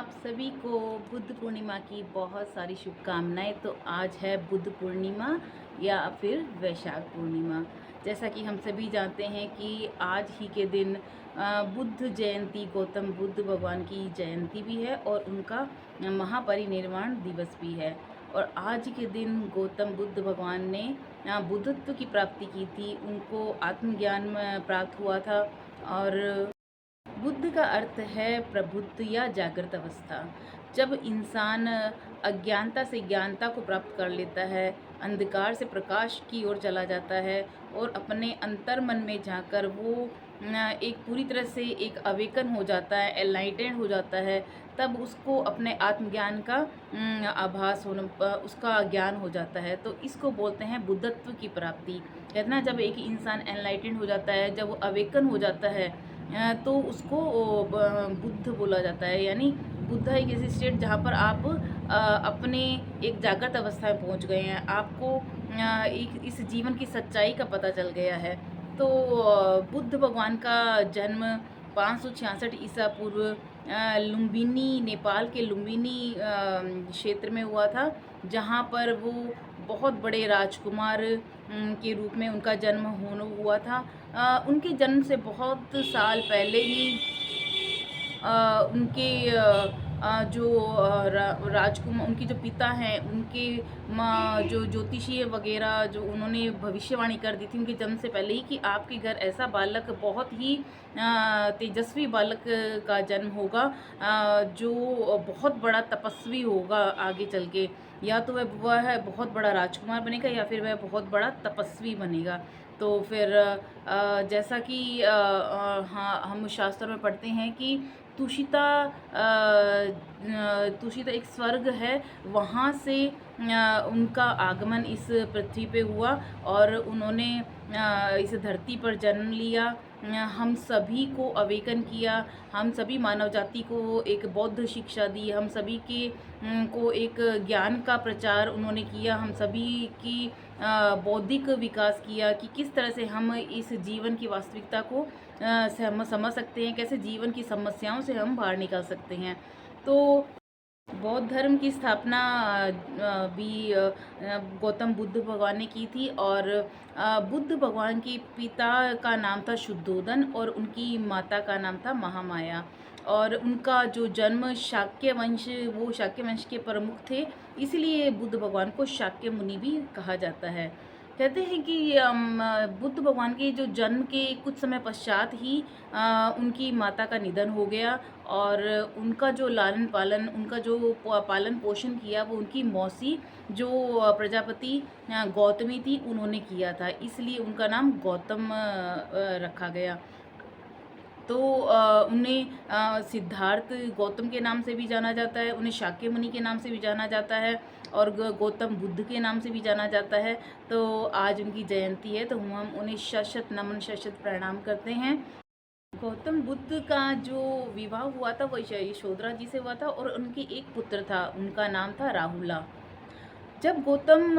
आप सभी को बुद्ध पूर्णिमा की बहुत सारी शुभकामनाएं। तो आज है बुद्ध पूर्णिमा या फिर वैशाख पूर्णिमा। जैसा कि हम सभी जानते हैं कि आज ही के दिन बुद्ध जयंती, गौतम बुद्ध भगवान की जयंती भी है और उनका महापरिनिर्वाण दिवस भी है। और आज के दिन गौतम बुद्ध भगवान ने बुद्धत्व की प्राप्ति की थी, उनको आत्मज्ञान प्राप्त हुआ था। और बुद्ध का अर्थ है प्रबुद्ध या जागृत अवस्था। जब इंसान अज्ञानता से ज्ञानता को प्राप्त कर लेता है, अंधकार से प्रकाश की ओर चला जाता है और अपने अंतर मन में जाकर वो एक पूरी तरह से एक अवेकन हो जाता है, एनलाइटेंड हो जाता है, तब उसको अपने आत्मज्ञान का आभास होने उसका ज्ञान हो जाता है। तो इसको बोलते हैं बुद्धत्व की प्राप्ति। कहते हैं ना, जब एक इंसान एनलाइटेंड हो जाता है, जब वो अवेकन हो जाता है, तो उसको बुद्ध बोला जाता है। यानी बुद्ध एक ऐसी स्टेट जहाँ पर आप अपने एक जागृत अवस्था में पहुँच गए हैं, आपको एक इस जीवन की सच्चाई का पता चल गया है। तो बुद्ध भगवान का जन्म 566 ईसा पूर्व लुम्बिनी, नेपाल के लुम्बिनी क्षेत्र में हुआ था, जहाँ पर वो बहुत बड़े राजकुमार के रूप में उनका जन्म हुआ था। उनके जन्म से बहुत साल पहले ही उनके जो राजकुमार, उनके जो पिता हैं, उनके जो ज्योतिषीय वगैरह जो उन्होंने भविष्यवाणी कर दी थी उनके जन्म से पहले ही, कि आपके घर ऐसा बालक, बहुत ही तेजस्वी बालक का जन्म होगा, जो बहुत बड़ा तपस्वी होगा आगे चल के। या तो वह बहुत बड़ा राजकुमार बनेगा या फिर वह बहुत बड़ा तपस्वी बनेगा। तो फिर जैसा कि हाँ, हम शास्त्रों में पढ़ते हैं कि तुषिता तुषिता एक स्वर्ग है, वहाँ से उनका आगमन इस पृथ्वी पे हुआ और उन्होंने इस धरती पर जन्म लिया। हम सभी को अवेकन किया, हम सभी मानव जाति को एक बौद्ध शिक्षा दी, हम सभी के को एक ज्ञान का प्रचार उन्होंने किया, हम सभी की बौद्धिक विकास किया कि किस तरह से हम इस जीवन की वास्तविकता को से हम समझ सकते हैं, कैसे जीवन की समस्याओं से हम बाहर निकल सकते हैं। तो बौद्ध धर्म की स्थापना भी गौतम बुद्ध भगवान ने की थी। और बुद्ध भगवान के पिता का नाम था शुद्धोदन और उनकी माता का नाम था महामाया। और उनका जो जन्म शाक्य वंश, वो शाक्य वंश के प्रमुख थे, इसलिए बुद्ध भगवान को शाक्य मुनि भी कहा जाता है। कहते हैं कि बुद्ध भगवान के जो जन्म के कुछ समय पश्चात ही उनकी माता का निधन हो गया और उनका जो लालन पालन, उनका जो पालन पोषण किया, वो उनकी मौसी जो प्रजापति गौतमी थी, उन्होंने किया था, इसलिए उनका नाम गौतम रखा गया। तो उन्हें सिद्धार्थ गौतम के नाम से भी जाना जाता है, उन्हें शाक्य मुनि के नाम से भी जाना जाता है और गौतम बुद्ध के नाम से भी जाना जाता है। तो आज उनकी जयंती है, तो हम उन्हें शत शत नमन, शत शत प्रणाम करते हैं। गौतम बुद्ध का जो विवाह हुआ था वो यशोधरा जी से हुआ था और उनके एक पुत्र था, उनका नाम था राहुला। जब गौतम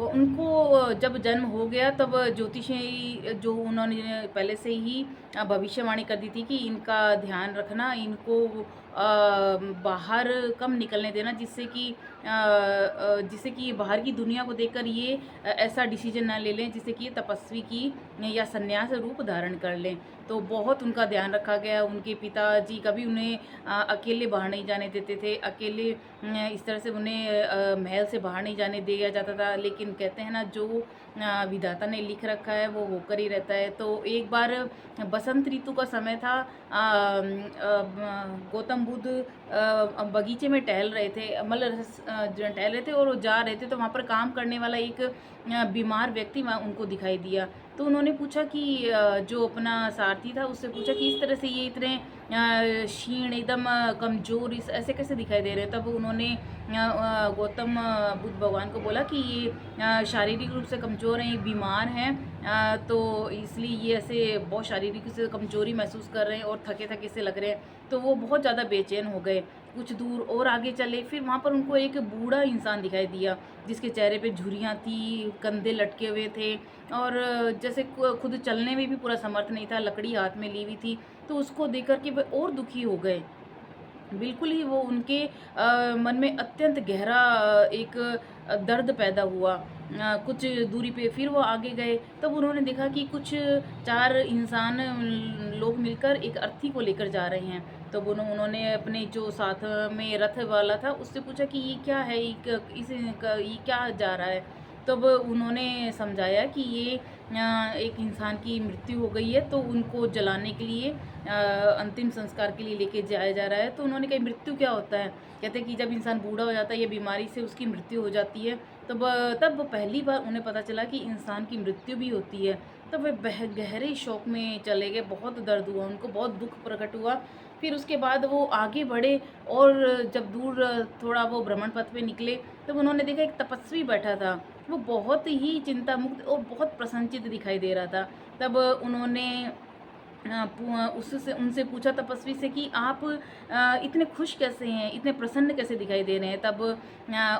उनको जब जन्म हो गया, तब ज्योतिषी जो उन्होंने पहले से ही भविष्यवाणी कर दी थी कि इनका ध्यान रखना, इनको बाहर कम निकलने देना, जिससे कि बाहर की दुनिया को देखकर ये ऐसा डिसीजन ना ले लें जिससे कि ये तपस्वी की या संन्यास रूप धारण कर लें। तो बहुत उनका ध्यान रखा गया। उनके पिताजी कभी उन्हें अकेले बाहर नहीं जाने देते थे, अकेले इस तरह से उन्हें महल से बाहर नहीं जाने दिया जाता था। लेकिन कहते हैं ना, जो विधाता ने लिख रखा है वो होकर ही रहता है। तो एक बार बसंत ऋतु का समय था, गौतम बुद्ध बगीचे में टहल रहे थे, मतलब टहल रहे थे और वो जा रहे थे, तो वहाँ पर काम करने वाला एक बीमार व्यक्ति वहाँ उनको दिखाई दिया। तो उन्होंने पूछा कि जो अपना सारथी था उससे पूछा कि इस तरह से ये इतने क्षीण, एकदम कमज़ोर, इस ऐसे कैसे दिखाई दे रहे हैं। तब उन्होंने गौतम बुद्ध भगवान को बोला कि ये शारीरिक रूप से कमज़ोर हैं, ये बीमार हैं, तो इसलिए ये ऐसे बहुत शारीरिक से कमज़ोरी महसूस कर रहे हैं और थके थके से लग रहे हैं। तो वो बहुत ज़्यादा बेचैन हो गए। कुछ दूर और आगे चले, फिर वहाँ पर उनको एक बूढ़ा इंसान दिखाई दिया जिसके चेहरे पे झुर्रियाँ थी, कंधे लटके हुए थे और जैसे खुद चलने में भी पूरा समर्थ नहीं था, लकड़ी हाथ में ली हुई थी। तो उसको देख कर के वे और दुखी हो गए। बिल्कुल ही वो उनके मन में अत्यंत गहरा एक दर्द पैदा हुआ। कुछ दूरी पे फिर वो आगे गए, तब उन्होंने देखा कि कुछ 4 इंसान लोग मिलकर एक अर्थी को लेकर जा रहे हैं। तब उन्होंने अपने जो साथ में रथ वाला था उससे पूछा कि ये क्या है? ये क्या जा रहा है? तब उन्होंने समझाया कि ये एक इंसान की मृत्यु हो गई है, तो उनको जलाने के लिए अंतिम संस्कार के लिए लेके जाया जा रहा है। तो उन्होंने कहा मृत्यु क्या होता है? कहते हैं कि जब इंसान बूढ़ा हो जाता है या बीमारी से उसकी मृत्यु हो जाती है, तब पहली बार उन्हें पता चला कि इंसान की मृत्यु भी होती है। तब वे गहरे शोक में चले गए, बहुत दर्द हुआ उनको, बहुत दुःख प्रकट हुआ। फिर उसके बाद वो आगे बढ़े और जब दूर थोड़ा वो भ्रमण पथ पे निकले, तब उन्होंने देखा एक तपस्वी बैठा था। वो बहुत ही चिंतामुक्त और बहुत प्रसन्नचित्त दिखाई दे रहा था। तब उन्होंने उससे उनसे पूछा तपस्वी से कि आप इतने खुश कैसे हैं, इतने प्रसन्न कैसे दिखाई दे रहे हैं? तब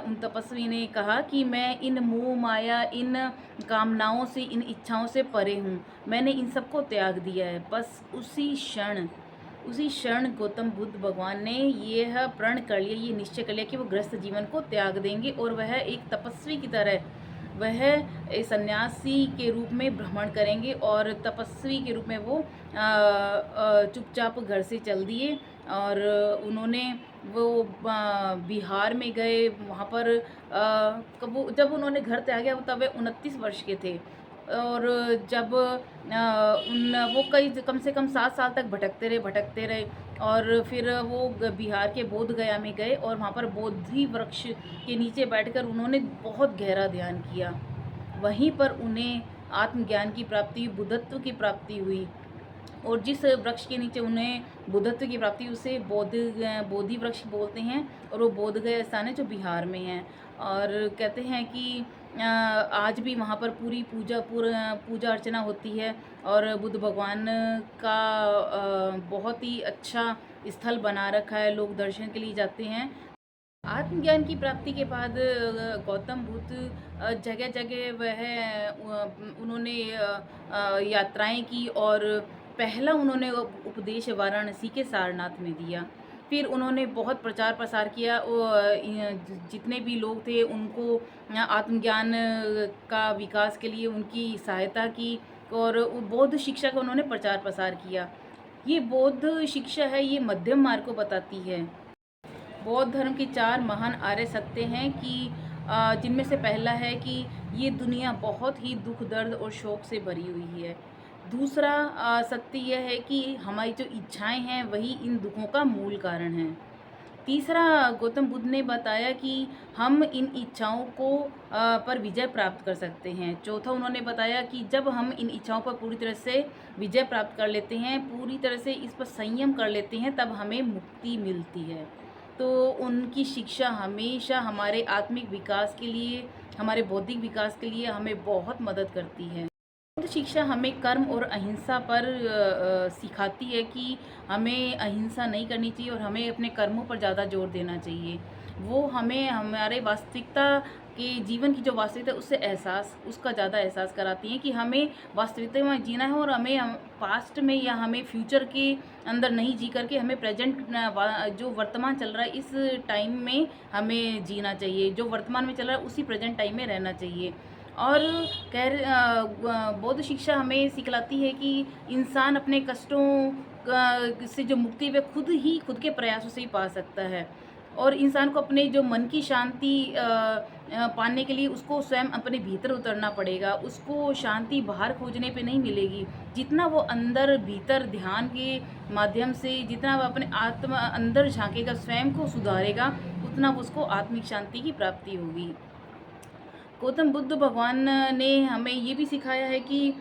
उन तपस्वी ने कहा कि मैं इन मोह माया, इन कामनाओं से, इन इच्छाओं से परे हूँ। मैंने इन सबको त्याग दिया है। बस उसी क्षण गौतम बुद्ध भगवान ने यह प्रण कर लिया, ये निश्चय कर लिया कि वो गृहस्थ जीवन को त्याग देंगे और वह एक तपस्वी की तरह वह एक सन्यासी के रूप में भ्रमण करेंगे और तपस्वी के रूप में वो चुपचाप घर से चल दिए। और उन्होंने वो बिहार में गए, वहाँ पर जब उन्होंने घर त्यागा तब वे 29 वर्ष के थे। और जब वो कम से कम 7 साल तक भटकते रहे और फिर वो बिहार के बोध गया में गए और वहाँ पर बोधि वृक्ष के नीचे बैठकर उन्होंने बहुत गहरा ध्यान किया। वहीं पर उन्हें आत्मज्ञान की प्राप्ति, बुद्धत्व की प्राप्ति हुई। और जिस वृक्ष के नीचे उन्हें बुद्धत्व की प्राप्ति उसे बोधि वृक्ष बोलते हैं और वो बोध गया स्थान है जो बिहार में है। और कहते हैं कि आज भी वहाँ पर पूरी पूजा अर्चना होती है और बुद्ध भगवान का बहुत ही अच्छा स्थल बना रखा है, लोग दर्शन के लिए जाते हैं। आत्मज्ञान की प्राप्ति के बाद गौतम बुद्ध जगह जगह उन्होंने यात्राएं की और पहला उन्होंने उपदेश वाराणसी के सारनाथ में दिया। फिर उन्होंने बहुत प्रचार प्रसार किया जितने भी लोग थे उनको आत्मज्ञान का विकास के लिए उनकी सहायता की और बौद्ध शिक्षा का उन्होंने प्रचार प्रसार किया। ये बौद्ध शिक्षा है, ये मध्यम मार्ग को बताती है। बौद्ध धर्म के 4 महान आर्य सत्य हैं कि जिनमें से पहला है कि ये दुनिया बहुत ही दुख, दर्द और शोक से भरी हुई है। दूसरा सत्य यह है कि हमारी जो इच्छाएं हैं वही इन दुखों का मूल कारण है। तीसरा गौतम बुद्ध ने बताया कि हम इन इच्छाओं को पर विजय प्राप्त कर सकते हैं। चौथा उन्होंने बताया कि जब हम इन इच्छाओं पर पूरी तरह से विजय प्राप्त कर लेते हैं, पूरी तरह से इस पर संयम कर लेते हैं, तब हमें मुक्ति मिलती है। तो उनकी शिक्षा हमेशा हमारे आत्मिक विकास के लिए, हमारे बौद्धिक विकास के लिए हमें बहुत मदद करती है। बौद्ध शिक्षा हमें कर्म और अहिंसा पर सिखाती है कि हमें अहिंसा नहीं करनी चाहिए और हमें अपने कर्मों पर ज़्यादा जोर देना चाहिए। वो हमें हमारे वास्तविकता के जीवन की जो वास्तविकता है उसका ज़्यादा एहसास कराती हैं कि हमें वास्तविकता में जीना है और हमें पास्ट में या हमें फ्यूचर के अंदर नहीं जी करके हमें प्रेजेंट जो वर्तमान चल रहा है इस टाइम में हमें जीना चाहिए। जो वर्तमान में चल रहा है उसी प्रेजेंट टाइम में रहना चाहिए। और बौद्ध शिक्षा हमें सिखलाती है कि इंसान अपने कष्टों से जो मुक्ति वह खुद के प्रयासों से ही पा सकता है। और इंसान को अपने जो मन की शांति पाने के लिए उसको स्वयं अपने भीतर उतरना पड़ेगा। उसको शांति बाहर खोजने पे नहीं मिलेगी। जितना वो अंदर भीतर ध्यान के माध्यम से जितना वो अपने आत्मा अंदर झांकेगा, स्वयं को सुधारेगा, उतना उसको आत्मिक शांति की प्राप्ति होगी। गौतम बुद्ध भगवान ने हमें ये भी सिखाया है कि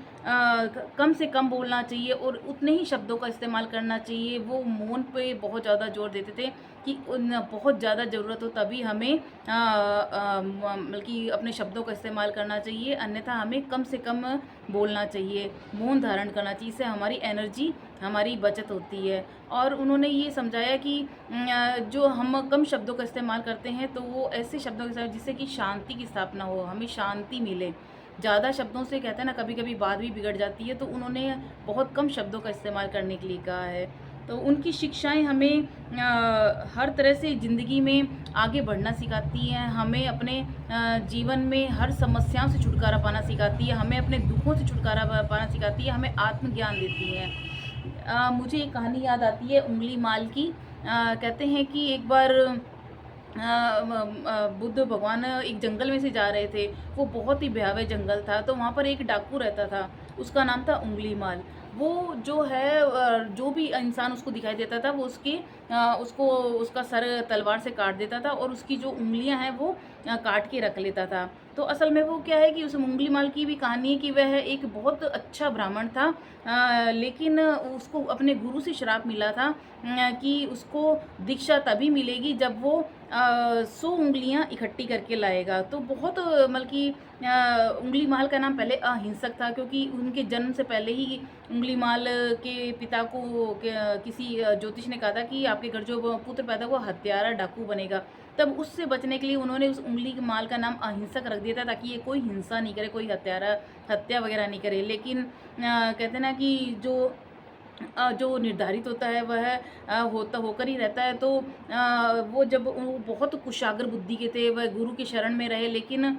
कम से कम बोलना चाहिए और उतने ही शब्दों का इस्तेमाल करना चाहिए। वो मौन पे बहुत ज़्यादा जोर देते थे कि बहुत ज़्यादा ज़रूरत हो तभी हमें बल्कि अपने शब्दों का इस्तेमाल करना चाहिए, अन्यथा हमें कम से कम बोलना चाहिए, मौन धारण करना चाहिए। इससे हमारी एनर्जी, हमारी बचत होती है। और उन्होंने ये समझाया कि जो हम कम शब्दों का इस्तेमाल करते हैं तो वो ऐसे शब्दों के इस्तेमाल जिससे कि शांति की स्थापना हो, हमें शांति मिले। ज़्यादा शब्दों से कहते हैं ना कभी कभी बात भी बिगड़ जाती है, तो उन्होंने बहुत कम शब्दों का इस्तेमाल करने के लिए कहा है। तो उनकी शिक्षाएँ हमें हर तरह से ज़िंदगी में आगे बढ़ना सिखाती हैं, हमें अपने जीवन में हर समस्याओं से छुटकारा पाना सिखाती है, हमें अपने दुखों से छुटकारा पाना सिखाती है, हमें आत्मज्ञान देती हैं। मुझे एक कहानी याद आती है उंगली माल की। कहते हैं कि एक बार बुद्ध भगवान एक जंगल में से जा रहे थे। वो बहुत ही भयावह जंगल था, तो वहाँ पर एक डाकू रहता था, उसका नाम था उंगली माल। वो जो है जो भी इंसान उसको दिखाई देता था वो उसको उसका सर तलवार से काट देता था और उसकी जो उँगलियाँ हैं वो काट के रख लेता था। तो असल में वो क्या है कि उस उंगली माल की भी कहानी है कि वह एक बहुत अच्छा ब्राह्मण था, लेकिन उसको अपने गुरु से श्राप मिला था कि उसको दीक्षा तभी मिलेगी जब वो 100 उँगलियाँ इकट्ठी करके लाएगा। तो बहुत मतलब कि उँगली माल का नाम पहले अहिंसक था, क्योंकि उनके जन्म से पहले ही उँगली माल के पिता को किसी ज्योतिष ने कहा था कि आपके घर जो पुत्र पैदा हुआ हत्यारा डाकू बनेगा। तब उससे बचने के लिए उन्होंने उस उँगली माल का नाम अहिंसक रख दिया था, ताकि ये कोई हिंसा नहीं करे, कोई हत्या वगैरह नहीं करे। लेकिन कहते हैं ना कि जो निर्धारित होता है वह होकर ही रहता है। तो वो जब वो बहुत कुशाग्र बुद्धि के थे, वह गुरु की शरण में रहे, लेकिन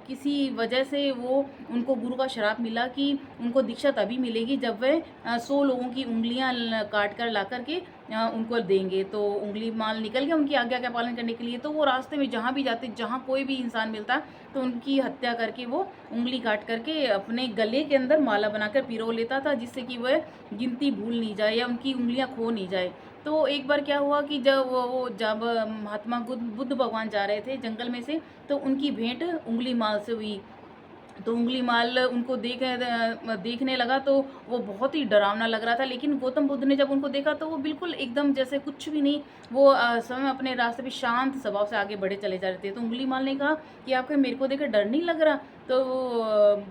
किसी वजह से वो उनको गुरु का श्राप मिला कि उनको दीक्षा तभी मिलेगी जब वह 100 लोगों की उँगलियाँ काट कर ला कर के उनको देंगे। तो उँगली माल निकल गया उनकी आज्ञा का पालन करने के लिए। तो वो रास्ते में जहाँ भी जाते, जहाँ कोई भी इंसान मिलता, तो उनकी हत्या करके वो उँगली काट करके अपने गले के अंदर माला बनाकर पिरो लेता था, जिससे कि वह गिनती भूल नहीं जाए या उनकी उँगलियाँ खो नहीं जाए। तो एक बार क्या हुआ कि जब महात्मा बुद्ध भगवान जा रहे थे जंगल में से, तो उनकी भेंट उँगली माल से हुई। तो उँगली माल उनको देखने लगा, तो वो बहुत ही डरावना लग रहा था। लेकिन गौतम बुद्ध ने जब उनको देखा तो वो बिल्कुल एकदम जैसे कुछ भी नहीं, वो स्वयं अपने रास्ते पे शांत स्वभाव से आगे बढ़े चले जा रहे थे। तो उँगली माल ने कहा कि आपको मेरे को देखकर डर नहीं लग रहा? तो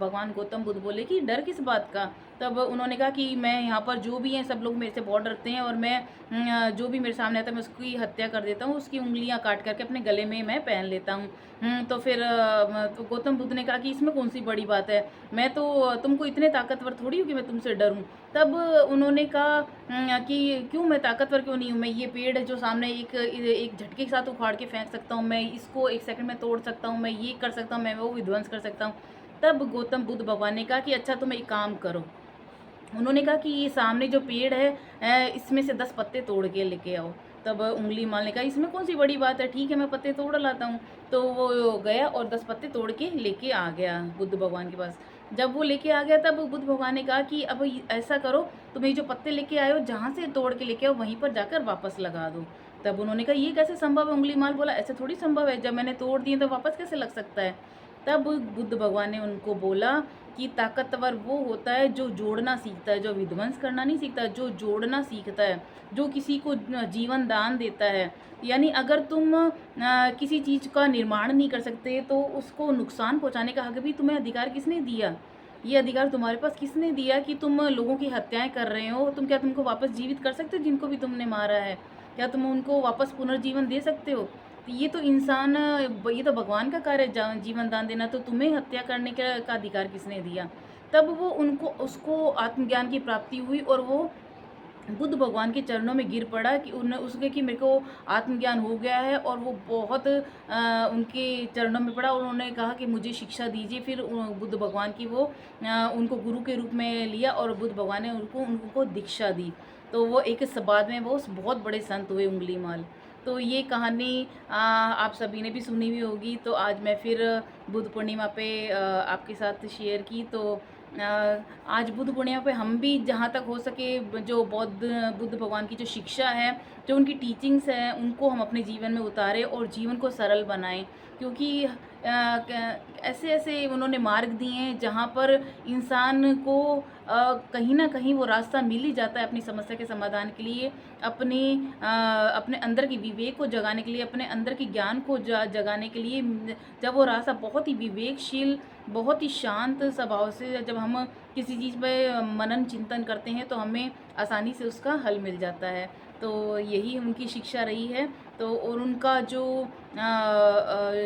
भगवान गौतम बुद्ध बोले कि डर किस बात का? तब उन्होंने कहा कि मैं यहाँ पर जो भी हैं सब लोग मेरे से बहुत डरते हैं, और मैं जो भी मेरे सामने आता है मैं उसकी हत्या कर देता हूँ, उसकी उँगलियाँ काट करके अपने गले में मैं पहन लेता हूँ। तो फिर तो गौतम बुद्ध ने कहा कि इसमें कौन-सी बड़ी बात है? मैं तो तुमको इतने ताकतवर थोड़ी हूँ कि मैं तुमसे डरूँ। तब उन्होंने कहा कि क्यों, मैं ताकतवर क्यों नहीं हूँ? मैं ये पेड़ जो सामने एक झटके के साथ उखाड़ के फेंक सकता हूँ, मैं इसको 1 सेकंड में तोड़ सकता हूँ, मैं ये कर सकता हूँ, मैं वो विध्वंस कर सकता हूँ। तब गौतम बुद्ध भगवान ने कहा कि अच्छा तुम एक काम करो। उन्होंने कहा कि ये सामने जो पेड़ है इसमें से 10 पत्ते तोड़ के लेके आओ। तब उँगली माल ने कहा इसमें कौन-सी बड़ी बात है, ठीक है मैं पत्ते तोड़ लाता हूँ। तो वो गया और 10 पत्ते तोड़ के लेके आ गया बुद्ध भगवान के पास। जब वो लेके आ गया तब बुद्ध भगवान ने कहा कि अब ऐसा करो, तुम ये जो पत्ते लेके आए हो जहाँ से तोड़ के लेके आओ वहीं पर जाकर वापस लगा दो। तब उन्होंने कहा ये कैसे संभव है? उँगली माल बोला ऐसे थोड़ी संभव है, जब मैंने तोड़ दिए तो वापस कैसे लग सकता है? तब बुद्ध भगवान ने उनको बोला कि ताकतवर वो होता है जो जोड़ना सीखता है, जो विध्वंस करना नहीं सीखता, जो जोड़ना सीखता है, जो किसी को जीवन दान देता है। यानी अगर तुम किसी चीज़ का निर्माण नहीं कर सकते तो उसको नुकसान पहुँचाने का हक भी तुम्हें अधिकार किसने दिया? ये अधिकार तुम्हारे पास किसने दिया कि तुम लोगों की हत्याएँ कर रहे हो? क्या तुमको वापस जीवित कर सकते हो जिनको भी तुमने मारा है? क्या तुम उनको वापस पुनर्जीवन दे सकते हो? तो ये तो ये तो भगवान का कार्य है जीवन दान देना, तो तुम्हें हत्या करने का अधिकार किसने दिया? तब वो उनको उसको आत्मज्ञान की प्राप्ति हुई और वो बुद्ध भगवान के चरणों में गिर पड़ा कि उन्हें उसके कि मेरे को आत्मज्ञान हो गया है, और वो बहुत उनके चरणों में पड़ा और उन्होंने कहा कि मुझे शिक्षा दीजिए। फिर बुद्ध भगवान की वो उनको गुरु के रूप में लिया और बुद्ध भगवान ने उनको उनको दीक्षा दी। तो वो बाद में वो बहुत बड़े संत हुए उँगली माल। तो ये कहानी आप सभी ने भी सुनी हुई होगी। तो आज मैं फिर बुद्ध पूर्णिमा पे आपके साथ शेयर की। तो आज बुद्ध पूर्णिमा पे हम भी जहाँ तक हो सके जो बुद्ध भगवान की जो शिक्षा है, जो उनकी टीचिंग्स हैं, उनको हम अपने जीवन में उतारें और जीवन को सरल बनाएं। क्योंकि ऐसे-ऐसे उन्होंने मार्ग दिए हैं जहाँ पर इंसान को कहीं न कहीं वो रास्ता मिल ही जाता है अपनी समस्या के समाधान के लिए, अपने अंदर के विवेक को जगाने के लिए, अपने अंदर के ज्ञान को जगाने के लिए। जब वो रास्ता बहुत ही विवेकशील, बहुत ही शांत स्वभाव से जब हम किसी चीज़ पे मनन चिंतन करते हैं तो हमें आसानी से उसका हल मिल जाता है। तो यही उनकी शिक्षा रही है। तो और उनका जो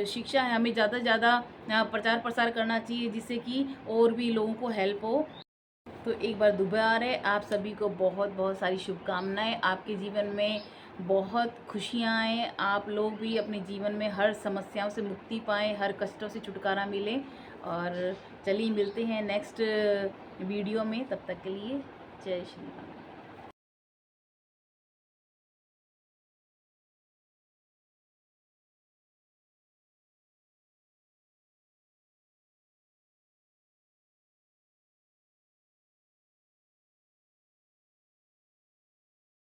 शिक्षा है हमें ज़्यादा से ज़्यादा प्रचार प्रसार करना चाहिए, जिससे कि और भी लोगों को हेल्प हो। तो एक बार दोबारा आप सभी को बहुत बहुत सारी शुभकामनाएं। आपके जीवन में बहुत खुशियाँ आएँ, आप लोग भी अपने जीवन में हर समस्याओं से मुक्ति पाएँ, हर कष्टों से छुटकारा मिले। और चलिए मिलते हैं नेक्स्ट वीडियो में, तब तक के लिए जय श्री राम।